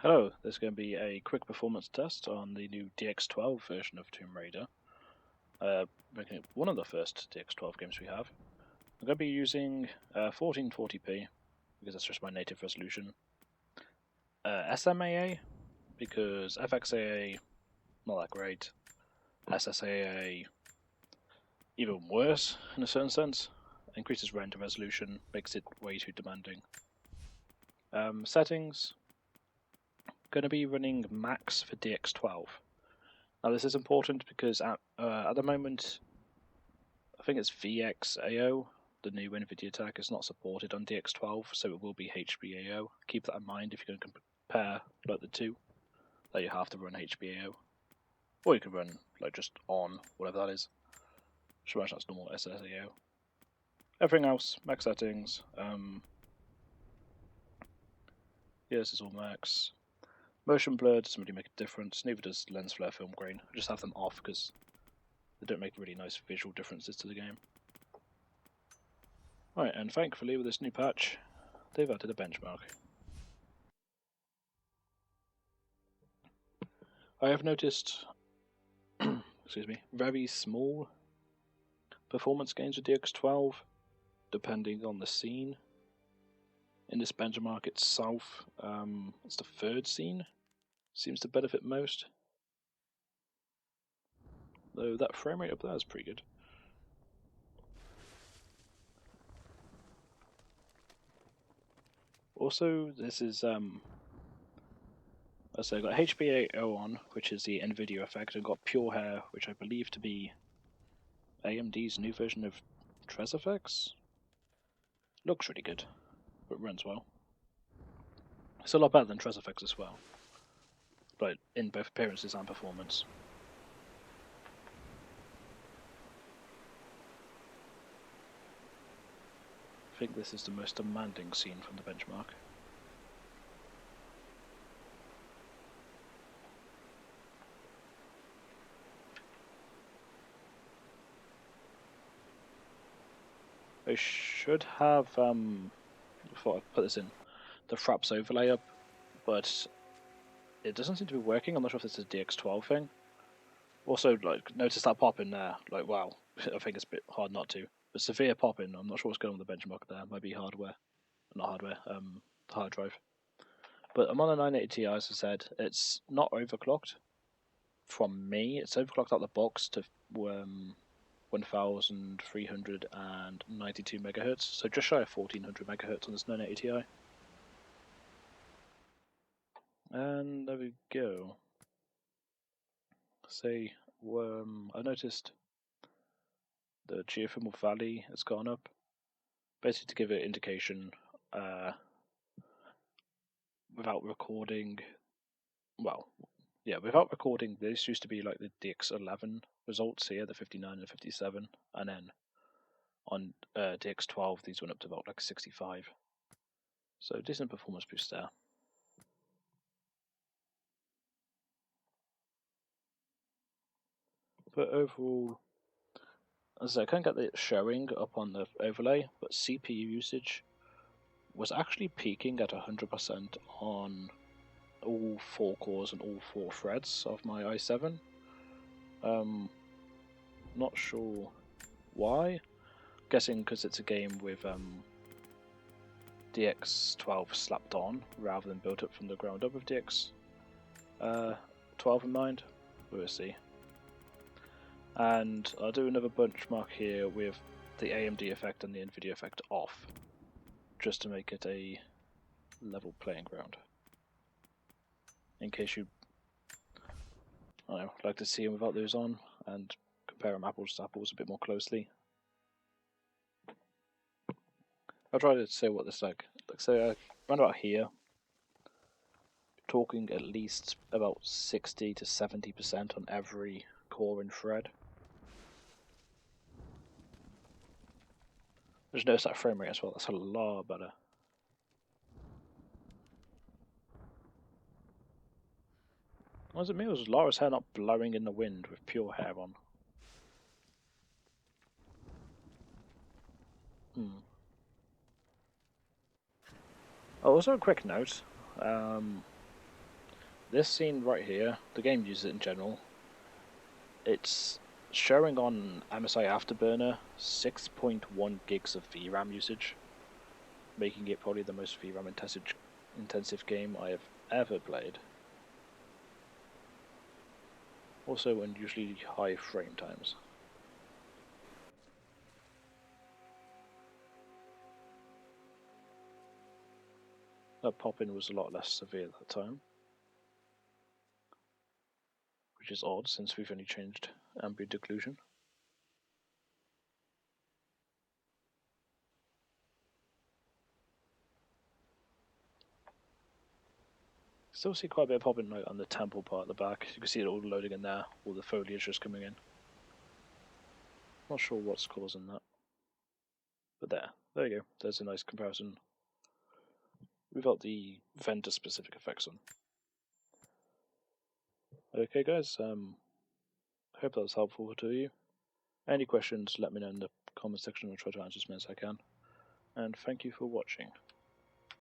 Hello, there's going to be a quick performance test on the new DX12 version of Tomb Raider. Making it one of the first DX12 games we have. I'm going to be using 1440p, because that's just my native resolution. SMAA, because FXAA, not that great. SSAA, even worse in a certain sense. Increases render resolution, makes it way too demanding. Settings, going to be running max for DX12. Now this is important because at the moment, I think it's VXAO, the new NVIDIA tech, is not supported on DX12, so it will be HBAO. Keep that in mind if you're going to compare like the two, that you have to run HBAO. Or you can run like just on, whatever that is. Should imagine that's normal SSAO. Everything else, max settings. Yeah, this is all max. Motion blur doesn't really make a difference, neither does lens flare, film grain. I just have them off because they don't make really nice visual differences to the game. Right, and thankfully with this new patch, they've added a benchmark. I have noticed, excuse me, very small performance gains with DX12, depending on the scene. In this benchmark itself, it's the third scene seems to benefit most. Though that frame rate up there is pretty good. Also, this is so I've got HBAO on, which is the NVIDIA effect. I've got Pure Hair, which I believe to be AMD's new version of TresFX. Looks really good, but runs well. It's a lot better than TresFX as well, but in both appearances and performance. I think this is the most demanding scene from the benchmark. I should have, before I put this in, the Fraps overlay up, but it doesn't seem to be working. I'm not sure if it's a DX12 thing. Also, like, notice that pop in there. Like, wow, I think it's a bit hard not to. But severe pop in, I'm not sure what's going on with the benchmark there. Might be hardware. Not hardware, the hard drive. But I'm on a 980 Ti, as I said. It's not overclocked. From me, it's overclocked out the box to 1392 megahertz, so just shy of 1400 megahertz on this 980 Ti. And there we go. Say, I noticed the geothermal valley has gone up, basically to give it indication without recording. Well, yeah, without recording, this used to be like the DX11 results here, the 59 and the 57, and then on DX12 these went up to about like 65. So decent performance boost there. But overall, as I say, I can't get it showing up on the overlay, but CPU usage was actually peaking at 100% on all 4 cores and all 4 threads of my i7. Not sure why. Guessing because it's a game with DX12 slapped on rather than built up from the ground up with DX12 in mind. We'll see. And I'll do another benchmark here with the AMD effect and the NVIDIA effect off, just to make it a level playing ground. In case you like to see them without those on and compare them apples to apples a bit more closely. I'll try to say what this like say around about here, talking at least about 60 to 70% on every core and thread. Just notice that frame rate as well, that's a lot better. Was it me or was Laura's hair not blowing in the wind with Pure Hair on? Oh, also a quick note, This scene right here, the game uses it in general. It's showing on MSI Afterburner 6.1 gigs of VRAM usage, making it probably the most VRAM intensive game I have ever played. Also unusually high frame times. That pop-in was a lot less severe at the time, which is odd since we've only changed ambient occlusion. Still see quite a bit of pop-in light on the temple part at the back. You can see it all loading in there, all the foliage just coming in. Not sure what's causing that. But there you go. There's a nice comparison without the vendor specific effects on. Okay guys, hope that was helpful to you. Any questions, let me know in the comment section. I'll try to answer as many as I can. And thank you for watching.